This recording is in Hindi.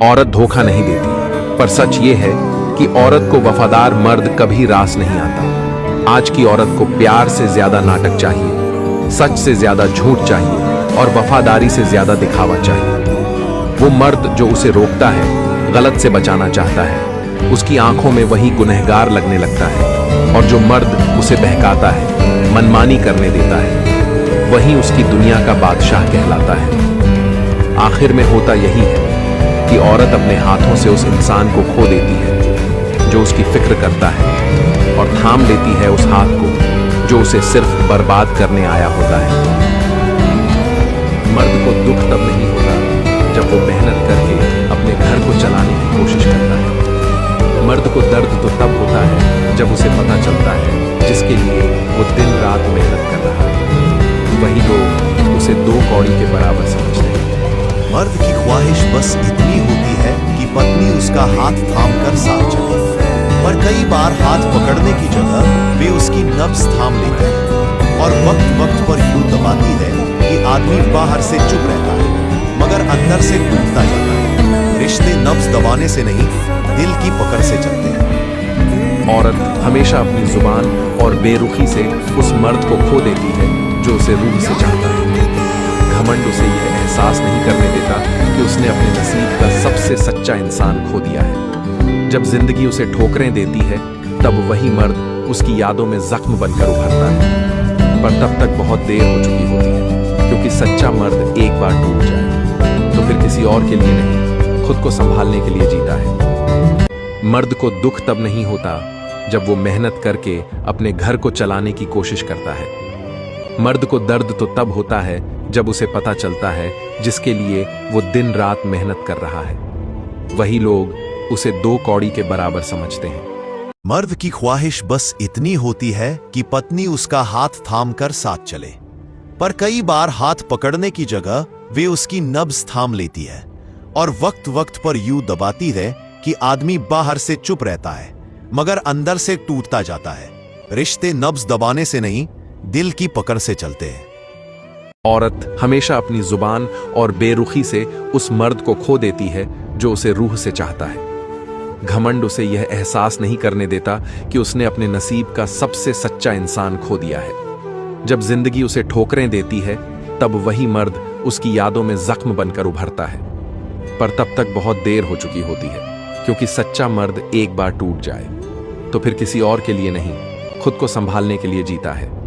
औरत धोखा नहीं देती, पर सच ये है कि औरत को वफादार मर्द कभी रास नहीं आता। आज की औरत को प्यार से ज्यादा नाटक चाहिए, सच से ज्यादा झूठ चाहिए और वफादारी से ज्यादा दिखावा चाहिए। वो मर्द जो उसे रोकता है, गलत से बचाना चाहता है, उसकी आंखों में वही गुनहगार लगने लगता है। और जो मर्द उसे बहकाता है, मनमानी करने देता है, वही उसकी दुनिया का बादशाह कहलाता है। आखिर में होता यही है कि औरत अपने हाथों से उस इंसान को खो देती है जो उसकी फिक्र करता है, और थाम लेती है उस हाथ को जो उसे सिर्फ बर्बाद करने आया होता है। मर्द को दुख तब नहीं होता जब वो मेहनत करके अपने घर को चलाने की कोशिश करता है। मर्द को दर्द तो तब होता है जब उसे पता चलता है जिसके लिए वो दिन रात मेहनत कर रहा है, वही लोग उसे दो कौड़ी के बराबर समझते हैं। मर्द की ख्वाहिश बस इतनी होती है कि पत्नी उसका हाथ थामकर साथ चले, पर कई बार हाथ पकड़ने की जगह वे उसकी नब्ज थाम लेते हैं और वक्त वक्त पर यूं दबाती है कि आदमी बाहर से चुप रहता है मगर अंदर से टूटता जाता है। रिश्ते नब्ज दबाने से नहीं, दिल की पकड़ से चलते हैं। औरत हमेशा अपनी जुबान और बेरुखी से उस मर्द को खो देती है जो उसे रूह से चाहता है। घमंड उसे यह एहसास नहीं करने देता कि उसने अपने नसीब का सबसे सच्चा इंसान खो दिया है। जब जिंदगी उसे ठोकरें देती है, तब वही मर्द उसकी यादों में जख्म बनकर उभरता है, पर तब तक बहुत देर हो चुकी होती है, क्योंकि सच्चा मर्द एक बार टूट जाए तो फिर किसी और के लिए नहीं, खुद को संभालने के लिए जीता है। मर्द को दुख तब नहीं होता जब वो मेहनत करके अपने घर को चलाने की कोशिश करता है। मर्द को दर्द तो तब होता है जब उसे पता चलता है जिसके लिए वो दिन रात मेहनत कर रहा है, वही लोग उसे दो कौड़ी के बराबर समझते हैं। मर्द की ख्वाहिश बस इतनी होती है कि पत्नी उसका हाथ थामकर साथ चले, पर कई बार हाथ पकड़ने की जगह वे उसकी नब्ज थाम लेती है और वक्त वक्त पर यूं दबाती है कि आदमी बाहर से चुप रहता है मगर अंदर से टूटता जाता है। रिश्ते नब्ज दबाने से नहीं, दिल की पकड़ से चलते हैं। औरत हमेशा अपनी जुबान और बेरुखी से उस मर्द को खो देती है जो उसे रूह से चाहता है। घमंड उसे यह एहसास नहीं करने देता कि उसने अपने नसीब का सबसे सच्चा इंसान खो दिया है। जब जिंदगी उसे ठोकरें देती है, तब वही मर्द उसकी यादों में जख्म बनकर उभरता है, पर तब तक बहुत देर हो चुकी होती है, क्योंकि सच्चा मर्द एक बार टूट जाए तो फिर किसी और के लिए नहीं, खुद को संभालने के लिए जीता है।